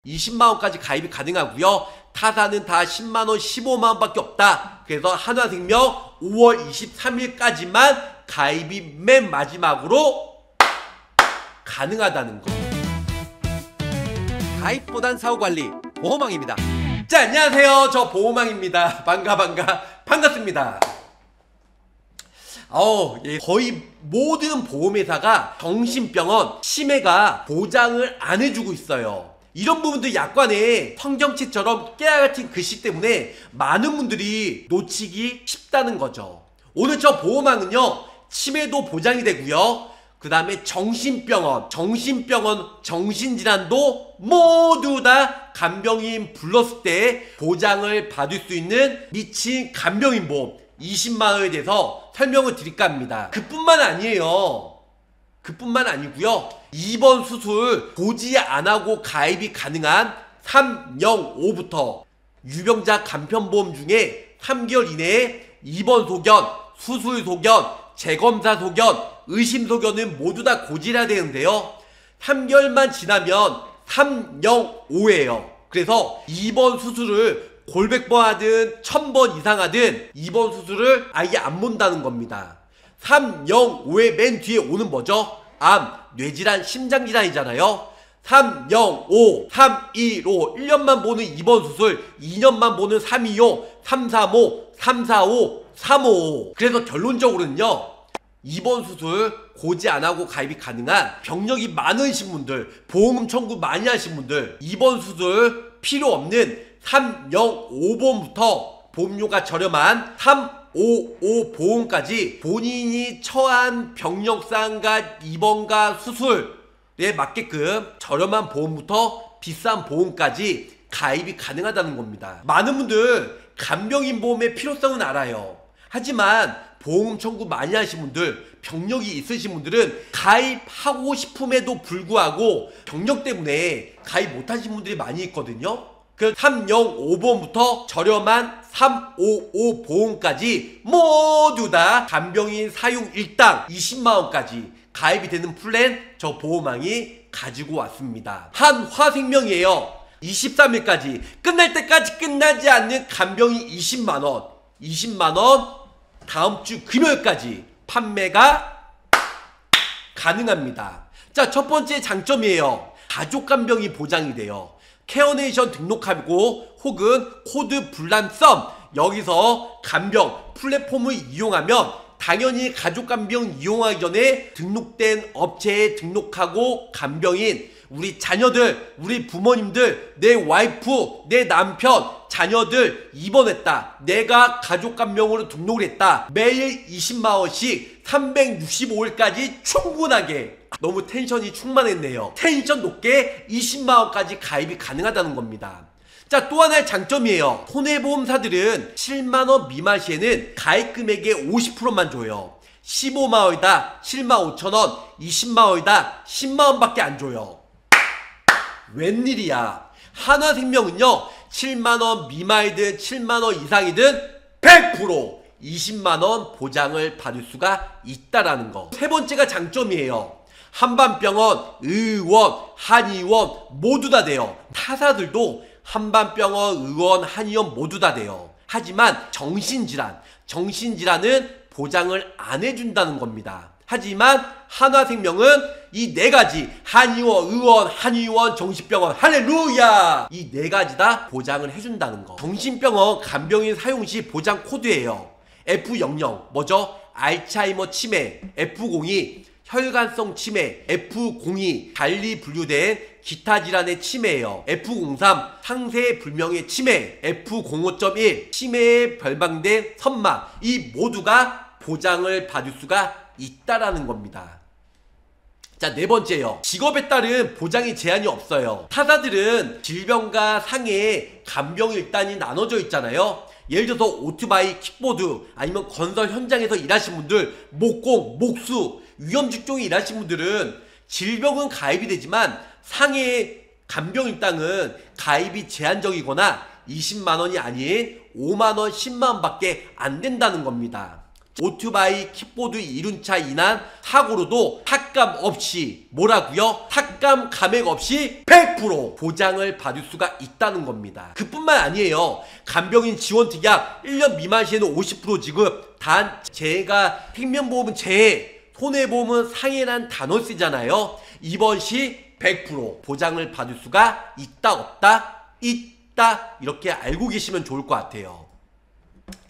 20만원까지 가입이 가능하고요. 타사는 다 10만원, 15만원밖에 없다. 그래서 한화생명 5월 23일까지만 가입이 맨 마지막으로 가능하다는 거. 가입보단 사후관리 보호망입니다. 자, 안녕하세요. 저 보호망입니다. 반갑습니다. 거의 모든 보험회사가 정신병원, 치매가 보장을 안 해주고 있어요. 이런 부분도 약관에 성경책처럼 깨알같은 글씨 때문에 많은 분들이 놓치기 쉽다는 거죠. 오늘 저 보호망은요, 치매도 보장이 되고요, 그 다음에 정신병원, 정신질환도 모두 다 간병인 불렀을 때 보장을 받을 수 있는 미친 간병인 보험 20만원에 대해서 설명을 드릴까 합니다. 그뿐만 아니고요, 입원 수술 고지 안하고 가입이 가능한 305부터 유병자 간편보험 중에 3개월 이내에 입원 소견, 수술 소견, 재검사 소견, 의심 소견은 모두 다 고지해야 되는데요, 3개월만 지나면 305예요. 그래서 입원 수술을 골백번 하든 1000번 이상 하든 입원 수술을 아예 안 본다는 겁니다. 305의 맨 뒤에 오는 뭐죠? 암, 뇌질환, 심장질환이잖아요. 305, 315, 1년만 보는 입원 수술, 2년만 보는 325, 335, 345, 355. 그래서 결론적으로는요, 입원 수술 고지 안하고 가입이 가능한 병력이 많으신 분들, 보험금 청구 많이 하신 분들, 입원 수술 필요 없는 305보험부터 보험료가 저렴한 355 보험까지 본인이 처한 병력상과 입원과 수술에 맞게끔 저렴한 보험부터 비싼 보험까지 가입이 가능하다는 겁니다. 많은 분들 간병인 보험의 필요성은 알아요. 하지만 보험 청구 많이 하신 분들, 병력이 있으신 분들은 가입하고 싶음에도 불구하고 병력 때문에 가입 못하신 분들이 많이 있거든요. 그 305보험부터 저렴한 355 보험까지 모두 다 간병인 사용 일당 20만원까지 가입이 되는 플랜 저 보호망이 가지고 왔습니다. 한화생명이에요. 23일까지 끝날 때까지 끝나지 않는 간병인 20만원 다음주 금요일까지 판매가 가능합니다. 자, 첫 번째 장점이에요. 가족간병이 보장이 돼요. 케어네이션 등록하고 혹은 코드 불란썸 여기서 간병 플랫폼을 이용하면 당연히 가족간병 이용하기 전에 등록된 업체에 등록하고 간병인 우리 자녀들, 우리 부모님들, 내 와이프, 내 남편, 자녀들 입원했다, 내가 가족간병으로 등록을 했다, 매일 20만원씩 365일까지 충분하게, 너무 텐션이 충만했네요. 텐션 높게 20만원까지 가입이 가능하다는 겁니다. 자, 또 하나의 장점이에요. 손해보험사들은 7만원 미만 시에는 가입 금액의 50%만 줘요. 15만원이다 75,000원, 20만원이다 10만원밖에 안 줘요. 웬일이야. 한화생명은요, 7만원 미만이든 7만원 이상이든 100% 20만원 보장을 받을 수가 있다라는 거. 세 번째가 장점이에요. 한방병원, 의원, 한의원 모두 다 돼요. 타사들도 한방병원, 의원, 한의원 모두 다 돼요. 하지만 정신질환은 보장을 안 해준다는 겁니다. 하지만 한화생명은 이 네 가지, 한의원, 의원, 한의원, 정신병원, 할렐루야! 이 네 가지 다 보장을 해준다는 거. 정신병원 간병인 사용 시 보장 코드예요. F00 뭐죠? 알츠하이머 치매, F02 혈관성 치매, F02 달리 분류된 기타 질환의 치매예요. F03 상세 불명의 치매, F05.1 치매에 별방된 선막. 이 모두가 보장을 받을 수가 있다라는 겁니다. 자, 네 번째요. 직업에 따른 보장이 제한이 없어요. 타사들은 질병과 상해에 간병일단이 나눠져 있잖아요. 예를 들어서 오토바이, 킥보드, 아니면 건설 현장에서 일하신 분들, 목공, 목수, 위험직종에 일하신 분들은 질병은 가입이 되지만 상해 간병일당은 가입이 제한적이거나 20만원이 아닌 5만원, 10만원 밖에 안 된다는 겁니다. 오토바이 킥보드 이륜차 인한 사고로도 삭감 없이 뭐라고요? 삭감 감액 없이 100% 보장을 받을 수가 있다는 겁니다. 그뿐만 아니에요. 간병인 지원특약 1년 미만 시에는 50% 지급. 단 제가 생명보험은 재해, 손해보험은 상해란 단어 쓰잖아요. 이번 시 100% 보장을 받을 수가 있다 없다? 있다. 이렇게 알고 계시면 좋을 것 같아요.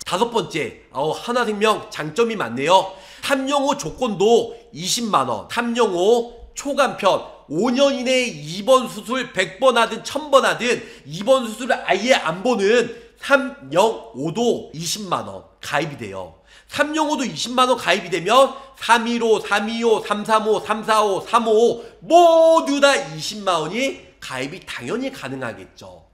다섯 번째, 하나생명 장점이 많네요. 탐영호 조건도 20만원, 탐영호 초간편 5년 이내에 입원 수술 100번 하든 1000번 하든 입원 수술을 아예 안 보는 305도 20만원 가입이 돼요. 305도 20만원 가입이 되면 315, 325, 335, 345, 355 모두 다 20만원이 가입이 당연히 가능하겠죠.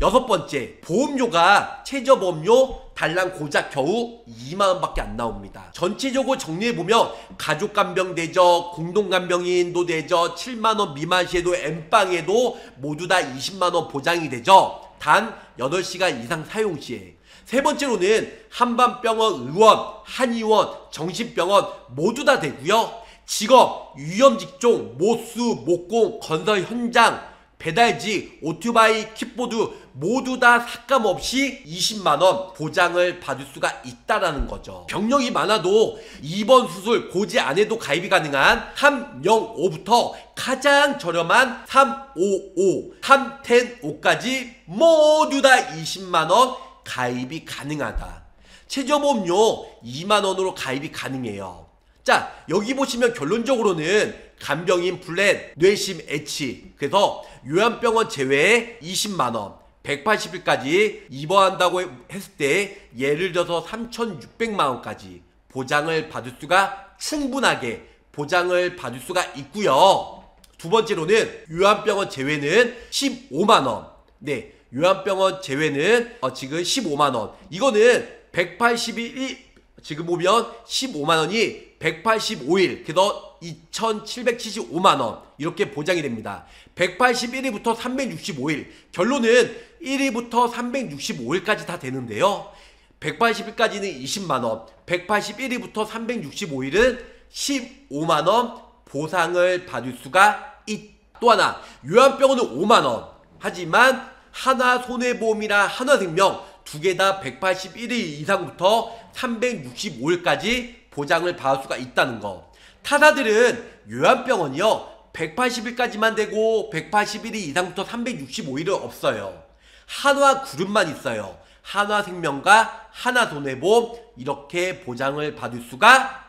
여섯 번째, 보험료가 최저보험료 달랑 고작 겨우 2만원밖에 안 나옵니다. 전체적으로 정리해보면 가족간병 대저, 공동간병인도 대저, 7만원 미만 시에도 엠빵에도 모두 다 20만원 보장이 되죠. 단 8시간 이상 사용 시에. 세 번째로는 한방병원 의원, 한의원, 정신병원 모두 다 되고요. 직업, 위험직종, 모수, 목공, 건설 현장, 배달지, 오토바이, 킥보드 모두 다 삭감 없이 20만원 보장을 받을 수가 있다라는 거죠. 병력이 많아도 입원 수술 고지 안 해도 가입이 가능한 305부터 가장 저렴한 355, 310까지 모두 다 20만원 가입이 가능하다. 최저보험료 2만원으로 가입이 가능해요. 자, 여기 보시면 결론적으로는 간병인 플랜, 뇌심 애치, 그래서 요양병원 제외에 20만원, 180일까지 입원한다고 했을 때 예를 들어서 3,600만원까지 보장을 받을 수가 충분하게 보장을 받을 수가 있고요. 두 번째로는 요양병원 제외는 15만원. 네, 요양병원 제외는 지금 15만원. 이거는 181일, 지금 보면 15만원이 185일, 그래서 2,775만원 이렇게 보장이 됩니다. 181일부터 365일, 결론은 1일부터 365일까지 다 되는데요. 180일까지는 20만원, 181일부터 365일은 15만원 보상을 받을 수가 있다. 또 하나, 요양병원은 5만원. 하지만 하나손해보험이랑 한화생명 두 개 다 181일 이상부터 365일까지 보장을 받을 수가 있다는 거. 타사들은 요양병원이요 180일까지만 되고 181일 이상부터 365일은 없어요. 한화그룹만 있어요. 한화생명과 하나손해보험 이렇게 보장을 받을 수가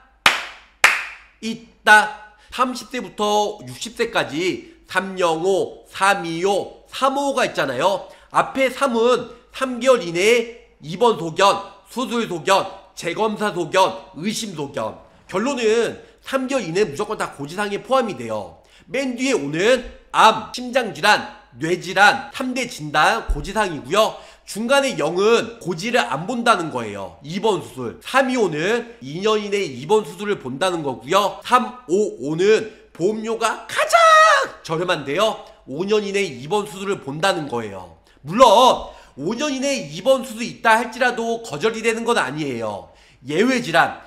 있다. 30세부터 60세까지 305, 325, 355가 있잖아요. 앞에 3은 3개월 이내에 입원 소견, 수술 소견, 재검사 소견, 의심 소견. 결론은 3개월 이내에 무조건 다 고지사항에 포함이 돼요. 맨 뒤에 오는 암, 심장질환, 뇌질환 3대 진단 고지사항이고요. 중간에 0은 고지를 안 본다는 거예요. 입원 수술. 325는 2년 이내에 입원 수술을 본다는 거고요. 355는 보험료가 가장 저렴한데요. 5년 이내에 입원 수술을 본다는 거예요. 물론 5년 이내에 입원 수술이 있다 할지라도 거절이 되는 건 아니에요. 예외 질환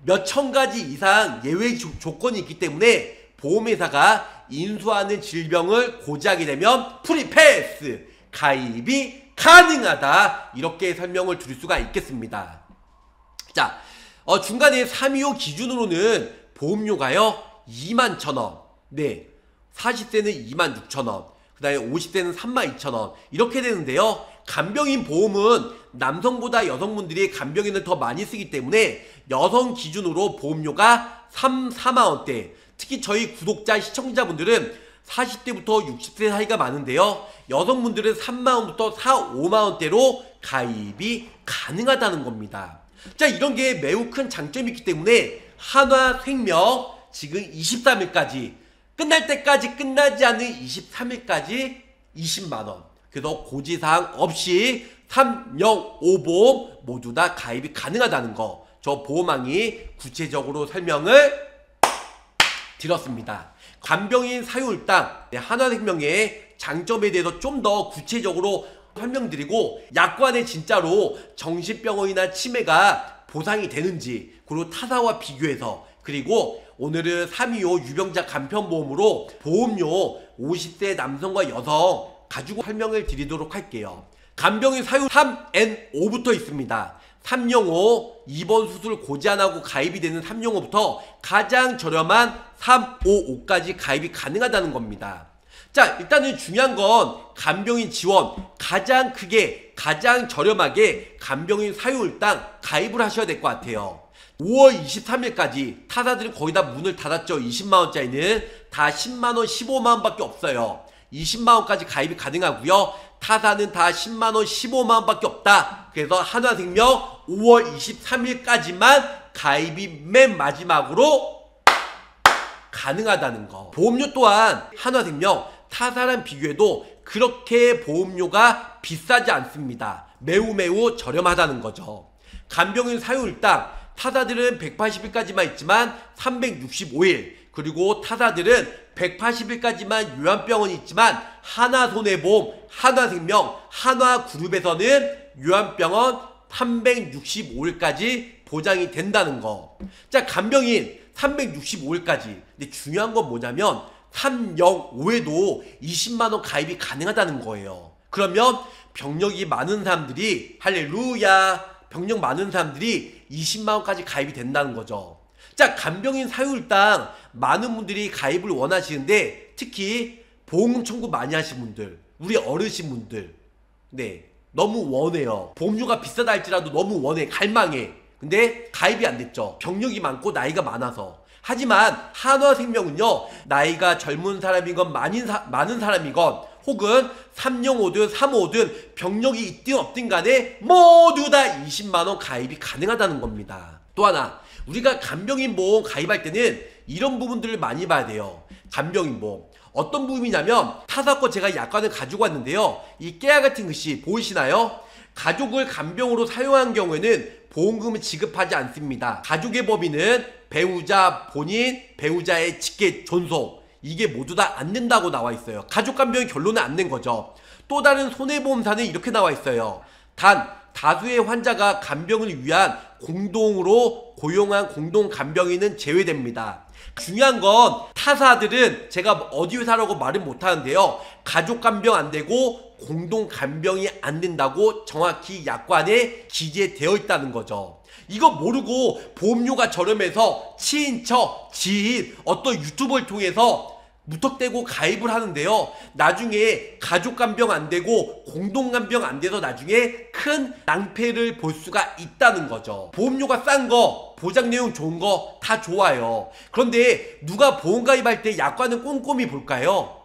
몇천 가지 이상 예외 조건이 있기 때문에 보험회사가 인수하는 질병을 고지하게 되면 프리패스 가입이 가능하다. 이렇게 설명을 드릴 수가 있겠습니다. 자, 중간에 325 기준으로는 보험료가요 21,000원. 네, 40세는 26,000원, 그 다음에 50세는 32,000원 이렇게 되는데요. 간병인 보험은 남성보다 여성분들이 간병인을 더 많이 쓰기 때문에 여성 기준으로 보험료가 4만원대. 특히 저희 구독자 시청자분들은 40대부터 60세 사이가 많은데요. 여성분들은 3만원부터 4, 5만원대로 가입이 가능하다는 겁니다. 자, 이런 게 매우 큰 장점이 있기 때문에 한화생명 지금 23일까지 끝날 때까지 끝나지 않는 23일까지 20만원. 그래서 고지사항 없이 305보험 모두 다 가입이 가능하다는 거. 저 보험왕이 구체적으로 설명을 드렸습니다. 간병인 사유일당 한화생명의 장점에 대해서 좀 더 구체적으로 설명드리고 약관에 진짜로 정신병원이나 치매가 보상이 되는지, 그리고 타사와 비교해서, 그리고 오늘은 325 유병자 간편보험으로 보험료 50세 남성과 여성 가지고 설명을 드리도록 할게요. 간병인 사유 3N5부터 있습니다. 305 입원 수술 고지 안 하고 가입이 되는 305부터 가장 저렴한 355까지 가입이 가능하다는 겁니다. 자, 일단은 중요한 건 간병인 지원, 가장 크게 가장 저렴하게 간병인 사유일당 가입을 하셔야 될 것 같아요. 5월 23일까지 타사들은 거의 다 문을 닫았죠. 20만원짜리는 다 10만원 15만원 밖에 없어요. 20만원까지 가입이 가능하고요. 타사는 다 10만원 15만원 밖에 없다. 그래서 한화생명 5월 23일까지만 가입이 맨 마지막으로 가능하다는 거. 보험료 또한 한화생명 타사랑 비교해도 그렇게 보험료가 비싸지 않습니다. 매우 저렴하다는 거죠. 간병인 사유일당 타사들은 180일까지만 있지만 365일, 그리고 타사들은 180일까지만 요양병원이 있지만 하나손해보험, 한화생명, 한화그룹에서는 요양병원 365일까지 보장이 된다는 거. 자, 간병인 365일까지. 근데 중요한 건 뭐냐면 305에도 20만원 가입이 가능하다는 거예요. 그러면 병력이 많은 사람들이, 할렐루야, 병력 많은 사람들이 20만원까지 가입이 된다는 거죠. 자, 간병인 사유일당 많은 분들이 가입을 원하시는데, 특히 보험금 청구 많이 하신 분들, 우리 어르신분들, 네, 너무 원해요. 보험료가 비싸다 할지라도 너무 원해, 갈망해. 근데 가입이 안 됐죠. 병력이 많고 나이가 많아서. 하지만 한화생명은요, 나이가 젊은 사람이건 많은 사람이건, 혹은 305든 355든 병력이 있든 없든 간에 모두 다 20만원 가입이 가능하다는 겁니다. 또 하나, 우리가 간병인 보험 가입할 때는 이런 부분들을 많이 봐야 돼요. 간병인 보험 어떤 부분이냐면, 타사거 제가 약관을 가지고 왔는데요, 이 깨알 같은 글씨 보이시나요? 가족을 간병으로 사용한 경우에는 보험금을 지급하지 않습니다. 가족의 법인은 배우자 본인, 배우자의 직계 존속, 이게 모두 다 안 된다고 나와 있어요. 가족 간병인 결론은 안 낸 거죠. 또 다른 손해보험사는 이렇게 나와 있어요. 단 다수의 환자가 간병을 위한 공동으로 고용한 공동 간병인은 제외됩니다. 중요한 건 타사들은 제가 어디 회사라고 말은 못하는데요, 가족 간병 안 되고 공동 간병이 안 된다고 정확히 약관에 기재되어 있다는 거죠. 이거 모르고 보험료가 저렴해서 친인척, 지인, 어떤 유튜버를 통해서 무턱대고 가입을 하는데요, 나중에 가족 간병 안 되고 공동 간병 안 돼서 나중에 큰 낭패를 볼 수가 있다는 거죠. 보험료가 싼 거, 보장 내용 좋은 거 다 좋아요. 그런데 누가 보험 가입할 때 약관은 꼼꼼히 볼까요?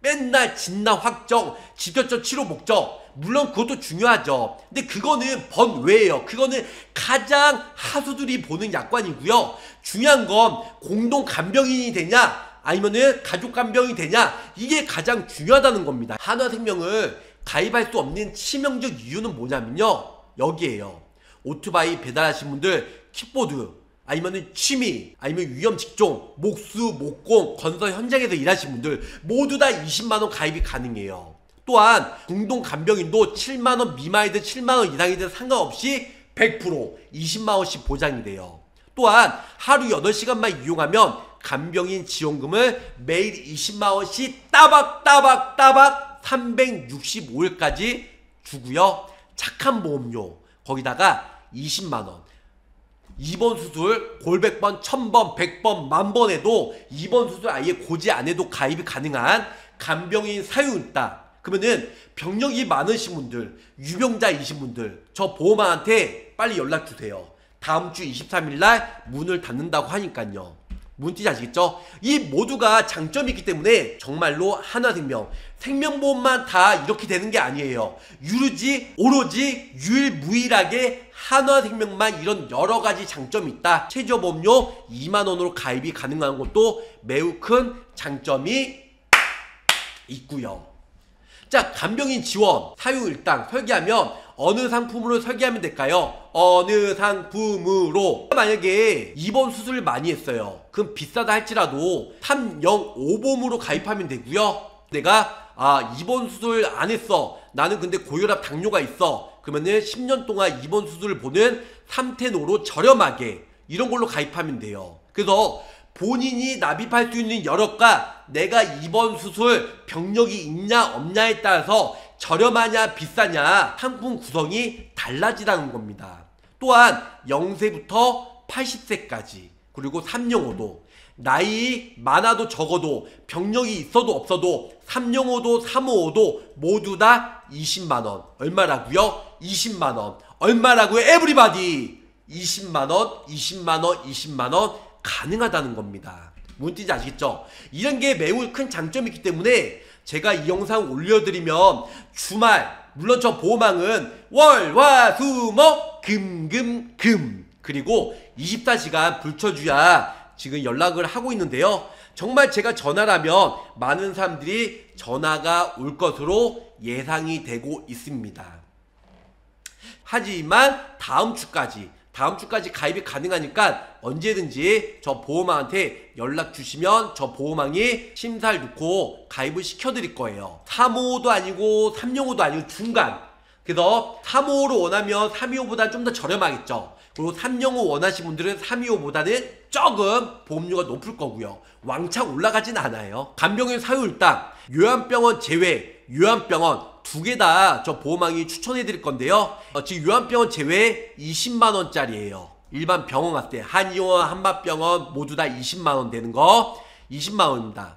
맨날 진단 확정, 직접적 치료 목적, 물론 그것도 중요하죠. 근데 그거는 번외예요. 그거는 가장 하수들이 보는 약관이고요. 중요한 건 공동 간병인이 되냐 아니면은 가족 간병이 되냐, 이게 가장 중요하다는 겁니다. 한화생명을 가입할 수 없는 치명적 이유는 뭐냐면요, 여기에요. 오토바이 배달하신 분들, 킥보드, 아니면은 취미, 아니면 위험 직종, 목수, 목공, 건설 현장에서 일하신 분들 모두 다 20만원 가입이 가능해요. 또한 공동 간병인도 7만원 미만이든 7만원 이상이든 상관없이 100% 20만원씩 보장이 돼요. 또한 하루 8시간만 이용하면 간병인 지원금을 매일 20만원씩 따박 365일까지 주고요. 착한 보험료 거기다가 20만원, 입원 수술 골백번, 1000번, 100번, 10,000번 해도 입원 수술 아예 고지 안 해도 가입이 가능한 간병인 사유일당. 그러면은 병력이 많으신 분들, 유병자이신 분들, 저 보험한테 빨리 연락 주세요. 다음 주 23일날 문을 닫는다고 하니까요. 문띠 아시겠죠? 이 모두가 장점이 있기 때문에 정말로 한화생명, 생명보험만 다 이렇게 되는 게 아니에요. 오로지 유일무이하게 한화생명만 이런 여러가지 장점이 있다. 최저보험료 2만원으로 가입이 가능한 것도 매우 큰 장점이 있고요. 자, 간병인 지원, 사유일당 설계하면 어느 상품으로 설계하면 될까요? 어느 상품으로. 만약에 입원 수술을 많이 했어요. 그럼 비싸다 할지라도 305보험으로 가입하면 되고요. 내가 입원 수술 안 했어, 나는 근데 고혈압 당뇨가 있어, 그러면은 10년 동안 입원 수술을 보는 3텐으로 저렴하게 이런 걸로 가입하면 돼요. 그래서 본인이 납입할 수 있는 여력과 내가 입원 수술 병력이 있냐 없냐에 따라서 저렴하냐 비싸냐 상품 구성이 달라지다는 겁니다. 또한 0세부터 80세까지 그리고 3용호도 나이 많아도 적어도 병력이 있어도 없어도 3용호도 3호호도 모두 다 20만원. 얼마라고요? 20만원. 얼마라고요? 에브리바디 20만원 20만원 20만원 가능하다는 겁니다. 무슨 뜻인지 아시겠죠? 이런 게 매우 큰 장점이 있기 때문에 제가 이 영상 올려드리면 주말 물론 저 보호망은 월, 화, 수, 목, 금 그리고 24시간 불쳐줘야 지금 연락을 하고 있는데요. 정말 제가 전화를 하면 많은 사람들이 전화가 올 것으로 예상이 되고 있습니다. 하지만 다음 주까지 가입이 가능하니까 언제든지 저 보호망한테 연락 주시면 저 보호망이 심사를 놓고 가입을 시켜드릴 거예요. 3호도 아니고 3용호도 아니고 중간. 그래서 3호를 원하면 325보다 좀 더 저렴하겠죠. 그리고 3용호 원하시는 분들은 325보다는 조금 보험료가 높을 거고요. 왕창 올라가진 않아요. 간병인 사유일당, 요양병원 제외, 요양병원 두 개 다 저 보호망이 추천해 드릴 건데요. 지금 요양병원 제외 20만원짜리예요. 일반 병원 갔을 때 한의원, 한맛병원 모두 다 20만원 되는 거 20만원입니다.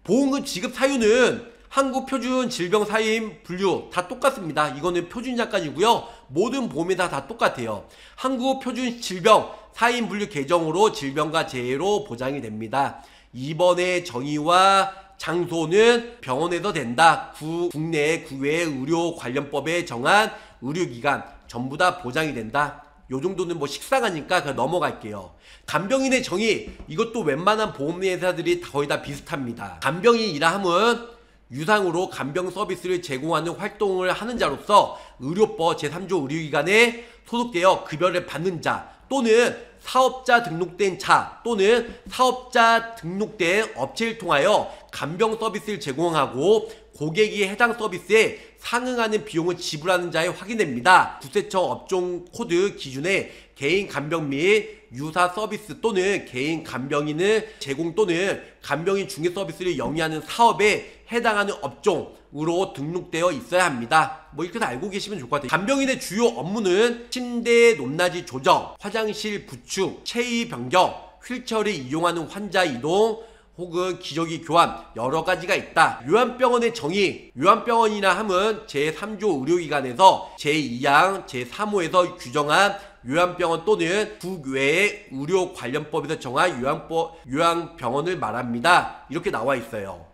보험금 지급 사유는 한국표준질병사임 분류 다 똑같습니다. 이거는 표준약관이고요. 모든 보험에다 다 똑같아요. 한국표준질병사임 분류 개정으로 질병과 재해로 보장이 됩니다. 입원의 정의와 장소는 병원에서 된다. 국내 구외 의료관련법에 정한 의료기관 전부 다 보장이 된다. 요 정도는 뭐 식상하니까 그냥 넘어갈게요. 간병인의 정의 이것도 웬만한 보험회사들이 거의 다 비슷합니다. 간병인이라 함은 유상으로 간병 서비스를 제공하는 활동을 하는 자로서 의료법 제3조 의료기관에 소속되어 급여를 받는 자 또는 사업자 등록된 자 또는 사업자 등록된 업체를 통하여 간병 서비스를 제공하고 고객이 해당 서비스에 상응하는 비용을 지불하는 자에 확인됩니다. 국세청 업종 코드 기준에 개인 간병 및 유사 서비스 또는 개인 간병인을 제공 또는 간병인 중개 서비스를 영위하는 사업에 해당하는 업종으로 등록되어 있어야 합니다. 뭐 이렇게 다 알고 계시면 좋을 것 같아요. 간병인의 주요 업무는 침대 높낮이 조정, 화장실 구축, 체위 변경, 휠체어를 이용하는 환자 이동, 혹은 기저귀 교환 여러 가지가 있다. 요양병원의 정의 요양병원이라 함은 제3조 의료기관에서 제2항 제3호에서 규정한 요양병원 또는 국외의 의료관련법에서 정한 요양병원을 말합니다. 이렇게 나와 있어요.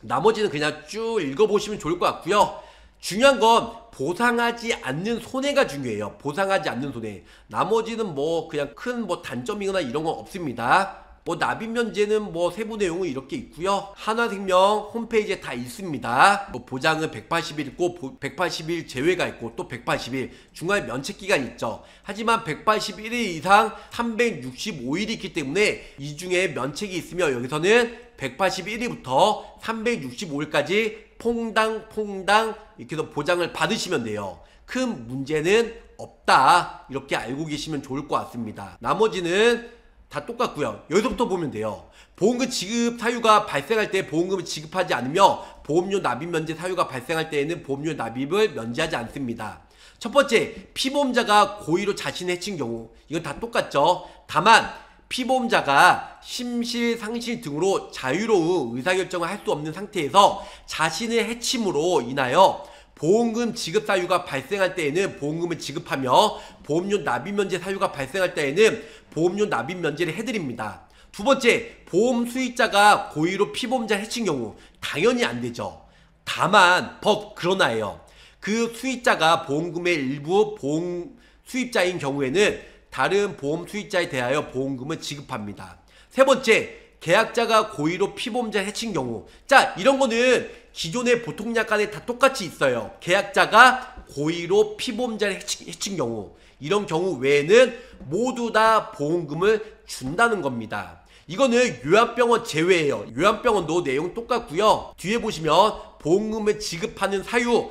나머지는 그냥 쭉 읽어보시면 좋을 것 같고요. 중요한 건 보상하지 않는 손해가 중요해요. 보상하지 않는 손해. 나머지는 뭐 그냥 큰 뭐 단점이거나 이런 건 없습니다. 뭐 납입 면제는 뭐 세부 내용은 이렇게 있고요. 한화생명 홈페이지에 다 있습니다. 뭐 보장은 180일 있고 180일 제외가 있고 또 180일 중간에 면책 기간이 있죠. 하지만 181일 이상 365일이 있기 때문에 이 중에 면책이 있으며 여기서는 181일부터 365일까지 퐁당 이렇게 해서 보장을 받으시면 돼요. 큰 문제는 없다. 이렇게 알고 계시면 좋을 것 같습니다. 나머지는 다 똑같고요. 여기서부터 보면 돼요. 보험금 지급 사유가 발생할 때 보험금을 지급하지 않으며 보험료 납입 면제 사유가 발생할 때에는 보험료 납입을 면제하지 않습니다. 첫 번째, 피보험자가 고의로 자신을 해친 경우 이건 다 똑같죠. 다만 피보험자가 심실, 상실 등으로 자유로운 의사결정을 할 수 없는 상태에서 자신을 해침으로 인하여 보험금 지급 사유가 발생할 때에는 보험금을 지급하며 보험료 납입 면제 사유가 발생할 때에는 보험료 납입 면제를 해드립니다. 두 번째, 보험 수익자가 고의로 피보험자를 해친 경우 당연히 안 되죠. 다만 그러나예요. 그 수익자가 보험금의 일부 보험 수입자인 경우에는 다른 보험 수익자에 대하여 보험금을 지급합니다. 세 번째, 계약자가 고의로 피보험자를 해친 경우 자 이런 거는 기존의 보통약관에 다 똑같이 있어요. 계약자가 고의로 피보험자를 해친 경우 이런 경우 외에는 모두 다 보험금을 준다는 겁니다. 이거는 요양병원 제외예요. 요양병원도 내용 똑같고요. 뒤에 보시면 보험금을 지급하는 사유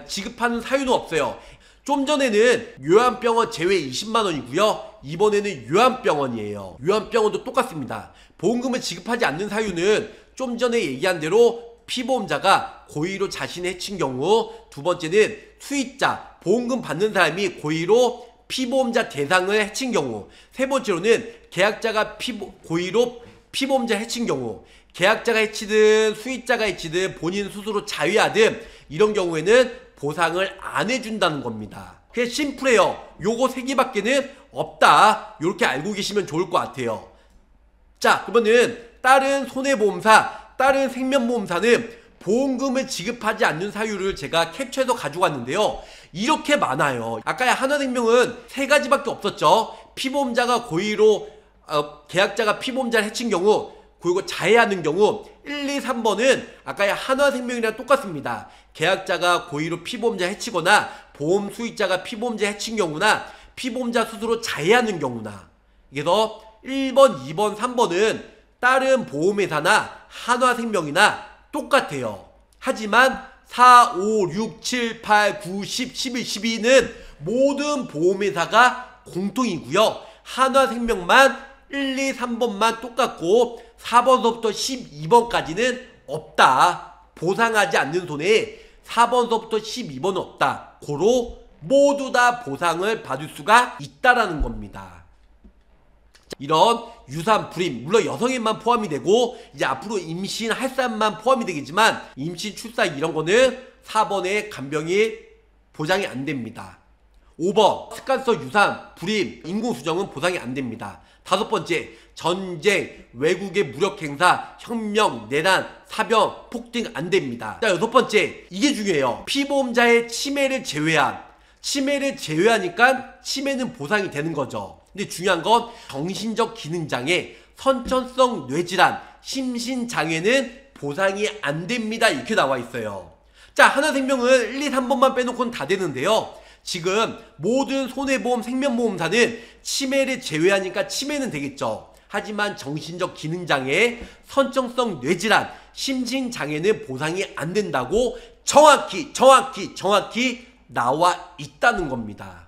지급하는 사유는 없어요. 좀 전에는 요한병원 제외 20만원이고요. 이번에는 요한병원이에요. 요한병원도 똑같습니다. 보험금을 지급하지 않는 사유는 좀 전에 얘기한 대로 피보험자가 고의로 자신을 해친 경우, 두 번째는 수익자, 보험금 받는 사람이 고의로 피보험자 대상을 해친 경우, 세 번째로는 계약자가 고의로 피보험자 해친 경우, 계약자가 해치든 수익자가 해치든 본인 스스로 자위하든 이런 경우에는 보상을 안 해준다는 겁니다. 그게 심플해요. 요거 세 개밖에는 없다. 이렇게 알고 계시면 좋을 것 같아요. 자, 그러면은 다른 손해보험사, 다른 생명보험사는 보험금을 지급하지 않는 사유를 제가 캡처해서 가지고 왔는데요. 이렇게 많아요. 아까 하나생명은 세 가지밖에 없었죠. 피보험자가 고의로 계약자가 피보험자를 해친 경우, 그리고 자해하는 경우, 1, 2, 3번은 아까의 한화생명이랑 똑같습니다. 계약자가 고의로 피보험자 해치거나 보험 수익자가 피보험자 해친 경우나 피보험자 스스로 자해하는 경우나. 그래서 1번, 2번, 3번은 다른 보험회사나 한화생명이나 똑같아요. 하지만 4, 5, 6, 7, 8, 9, 10, 11, 12는 모든 보험회사가 공통이고요. 한화생명만 1, 2, 3번만 똑같고 4번서부터 12번까지는 없다. 보상하지 않는 손해에 4번서부터 12번은 없다. 고로 모두 다 보상을 받을 수가 있다라는 겁니다. 이런 유산, 불임, 물론 여성에만 포함이 되고 이제 앞으로 임신할 사람만 포함이 되겠지만 임신, 출산 이런 거는 4번에 간병이 보장이 안 됩니다. 5번 습관성 유산, 불임, 인공수정은 보상이 안 됩니다. 5번째 전쟁, 외국의 무력행사, 혁명, 내란, 사병, 폭등 안 됩니다. 자, 6번째 이게 중요해요. 피보험자의 치매를 제외하니까 치매는 보상이 되는 거죠. 근데 중요한 건 정신적 기능장애, 선천성 뇌질환, 심신장애는 보상이 안 됩니다. 이렇게 나와 있어요. 자, 하나생명은 1, 2, 3번만 빼놓고는 다 되는데요. 지금 모든 손해보험, 생명보험사는 치매를 제외하니까 치매는 되겠죠. 하지만 정신적 기능장애, 선천성 뇌질환, 심신장애는 보상이 안 된다고 정확히 나와 있다는 겁니다.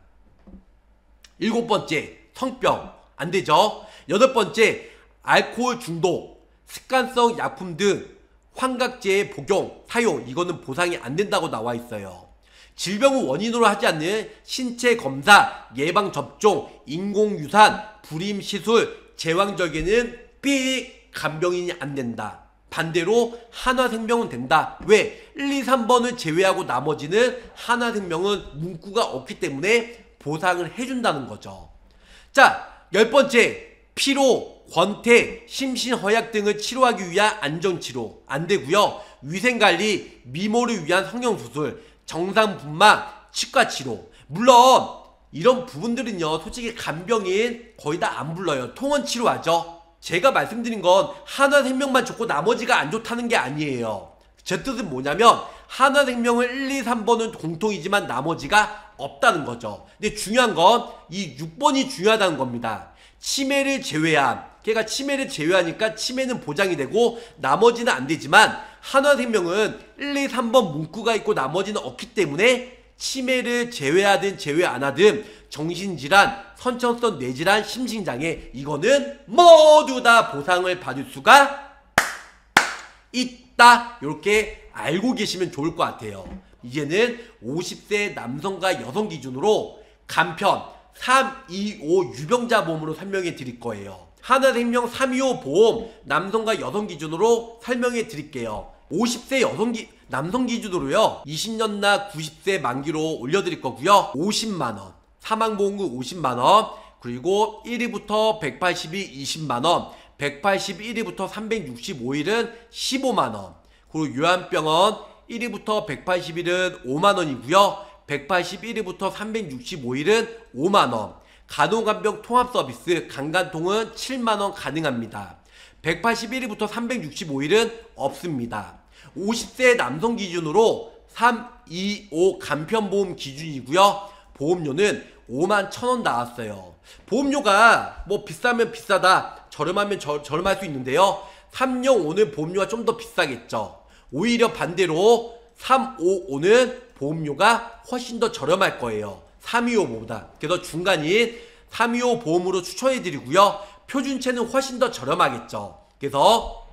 7번째 성병 안 되죠. 8번째 알코올 중독, 습관성 약품 등 환각제의 복용, 사용 이거는 보상이 안 된다고 나와 있어요. 질병을 원인으로 하지 않는 신체 검사, 예방 접종, 인공유산, 불임 시술, 제왕절개는 삑 간병인이 안 된다. 반대로 한화생명은 된다. 왜? 1, 2, 3번을 제외하고 나머지는 한화생명은 문구가 없기 때문에 보상을 해준다는 거죠. 자, 10번째 피로, 권태, 심신허약 등을 치료하기 위한 안전치료 안 되고요. 위생관리, 미모를 위한 성형수술, 정상분만, 치과치료. 물론 이런 부분들은요 솔직히 간병인 거의 다 안 불러요. 통원치료하죠. 제가 말씀드린 건 한화생명만 좋고 나머지가 안 좋다는 게 아니에요. 제 뜻은 뭐냐면 한화생명은 1, 2, 3번은 공통이지만 나머지가 없다는 거죠. 근데 중요한 건 이 6번이 중요하다는 겁니다. 치매를 제외한, 걔가 치매를 제외하니까 치매는 보장이 되고 나머지는 안 되지만 한화생명은 1, 2, 3번 문구가 있고 나머지는 없기 때문에 치매를 제외하든 제외 안 하든 정신질환, 선천성 뇌질환, 심신장애 이거는 모두 다 보상을 받을 수가 있다. 이렇게 알고 계시면 좋을 것 같아요. 이제는 50세 남성과 여성 기준으로 간편 325 유병자 보험으로 설명해 드릴 거예요. 하나생명 325 보험 남성과 여성 기준으로 설명해 드릴게요. 50세 남성 기준으로요 20년 나 90세 만기로 올려드릴 거고요. 50만원 사망보험금 50만원, 그리고 1위부터 180일 20만원, 181일부터 365일은 15만원, 그리고 요한병원 1위부터 180일은 5만원이고요 181일부터 365일은 5만원, 간호간병 통합서비스 간간통은 7만원 가능합니다. 181일부터 365일은 없습니다. 50세 남성 기준으로 325 간편보험 기준이고요. 보험료는 51,000원 나왔어요. 보험료가 뭐 비싸면 비싸다, 저렴하면 저렴할 수 있는데요. 305는 보험료가 좀 더 비싸겠죠. 오히려 반대로 355는 보험료가 훨씬 더 저렴할 거예요. 325보다. 그래서 중간인 325 보험으로 추천해드리고요. 표준체는 훨씬 더 저렴하겠죠. 그래서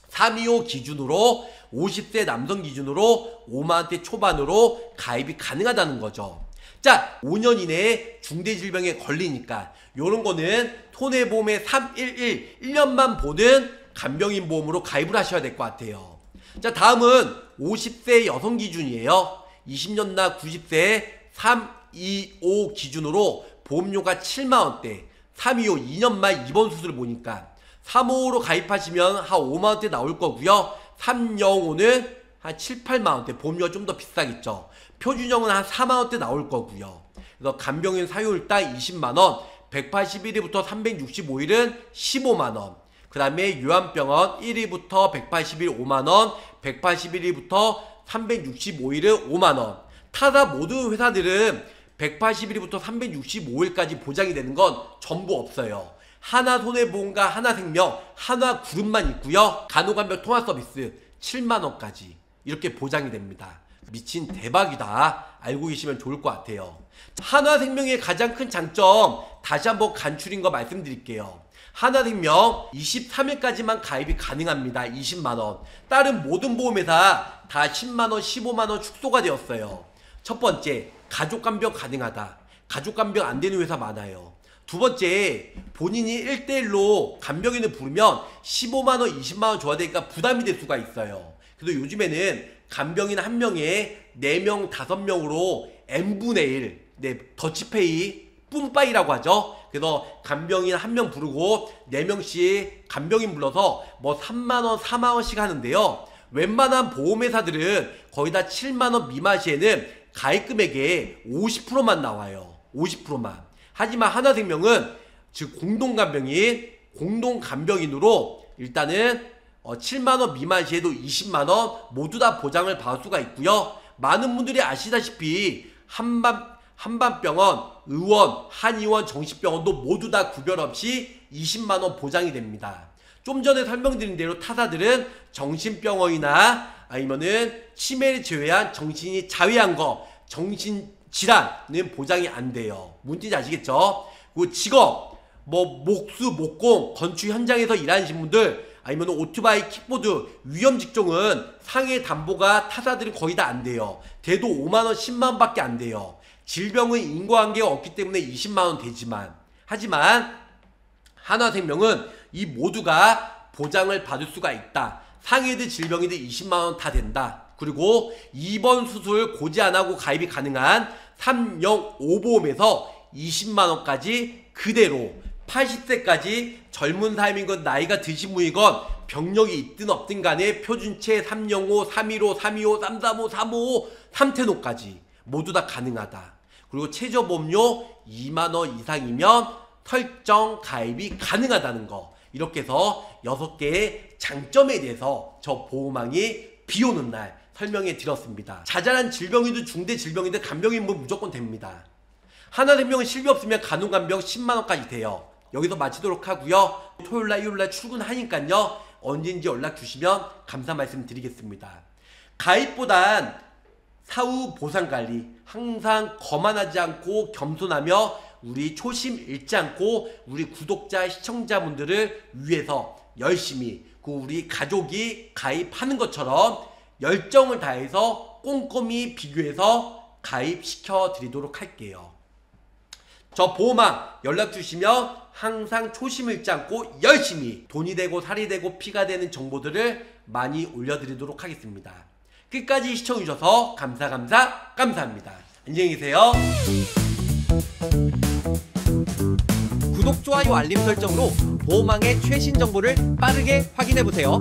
325 기준으로 50세 남성 기준으로 5만원대 초반으로 가입이 가능하다는 거죠. 자, 5년 이내에 중대질병에 걸리니까 요런 거는 손해보험의 311 1년만 보는 간병인 보험으로 가입을 하셔야 될 것 같아요. 자, 다음은 50세 여성 기준이에요. 20년 나 90세 325 기준으로 보험료가 7만원대 325 2년 말 입원 수술을 보니까 355로 가입하시면 한 5만원대 나올 거고요. 305는 한 7, 8만원대 보험료가 좀 더 비싸겠죠. 표준형은 한 4만원대 나올 거고요. 그래서 간병인 사유일당 20만원 181일부터 365일은 15만원 그 다음에 요양병원 1일부터 180일 5만원 181일부터 365일은 5만원 타사 모든 회사들은 180일부터 365일까지 보장이 되는 건 전부 없어요. 하나손해보험과 하나생명, 하나그룹만 있고요. 간호간병 통화서비스 7만원까지 이렇게 보장이 됩니다. 미친 대박이다. 알고 계시면 좋을 것 같아요. 하나생명의 가장 큰 장점 다시 한번 간추린 거 말씀드릴게요. 하나생명 23일까지만 가입이 가능합니다. 20만원. 다른 모든 보험회사 다 10만원, 15만원 축소가 되었어요. 첫 번째, 가족간병 가능하다. 가족간병 안 되는 회사 많아요. 두 번째, 본인이 1대1로 간병인을 부르면 15만원, 20만원 줘야 되니까 부담이 될 수가 있어요. 그래서 요즘에는 간병인 한 명에 4명, 5명으로 n분의 1, 네, 더치페이, 뿜빠이라고 하죠. 그래서 간병인 한 명 부르고 4명씩 간병인 불러서 뭐 3만원, 4만원씩 하는데요. 웬만한 보험회사들은 거의 다 7만원 미만 시에는 가입금액의 50%만 나와요. 50%만. 하지만 하나생명은 즉 공동간병인으로 일단은 7만원 미만 시에도 20만원 모두 다 보장을 받을 수가 있고요. 많은 분들이 아시다시피 한반병원, 의원, 한의원, 정신병원도 모두 다 구별 없이 20만원 보장이 됩니다. 좀 전에 설명드린 대로 타사들은 정신병원이나 아니면은 치매를 제외한 정신이 자위한 거, 정신질환은 보장이 안 돼요. 뭔지 아시겠죠? 그리고 직업, 뭐 목수, 목공, 건축 현장에서 일하시는 분들 아니면 오토바이, 킥보드, 위험 직종은 상해 담보가 타사들은 거의 다 안 돼요. 돼도 5만원, 10만원 밖에 안 돼요. 질병은 인과관계가 없기 때문에 20만원 되지만 하지만 하나생명은 이 모두가 보장을 받을 수가 있다. 상해든 질병이든 20만원 다 된다. 그리고 입원 수술 고지 안하고 가입이 가능한 305보험에서 20만원까지 그대로 80세까지 젊은 사람이건 나이가 드신 분이건 병력이 있든 없든 간에 표준체 305, 315, 325, 335, 355, 3텐호까지 모두 다 가능하다. 그리고 최저보험료 2만원 이상이면 설정 가입이 가능하다는 거. 이렇게 해서 6개의 장점에 대해서 저 보호망이 비오는 날 설명해 드렸습니다. 자잘한 질병이든 중대질병이든 간병인은 무조건 됩니다. 하나생명은 실비 없으면 간호간병 10만원까지 돼요. 여기서 마치도록 하고요. 토요일날 일요일날 출근하니까요. 언제든지 연락 주시면 감사 말씀 드리겠습니다. 가입보단 사후 보상관리 항상 거만하지 않고 겸손하며 우리 초심 잃지 않고 우리 구독자 시청자분들을 위해서 열심히 우리 가족이 가입하는 것처럼 열정을 다해서 꼼꼼히 비교해서 가입시켜 드리도록 할게요. 저 보호망 연락 주시면 항상 초심 잃지 않고 열심히 돈이 되고 살이 되고 피가 되는 정보들을 많이 올려드리도록 하겠습니다. 끝까지 시청해주셔서 감사합니다. 안녕히 계세요. 구독, 좋아요, 알림 설정으로 보호망의 최신 정보를 빠르게 확인해보세요.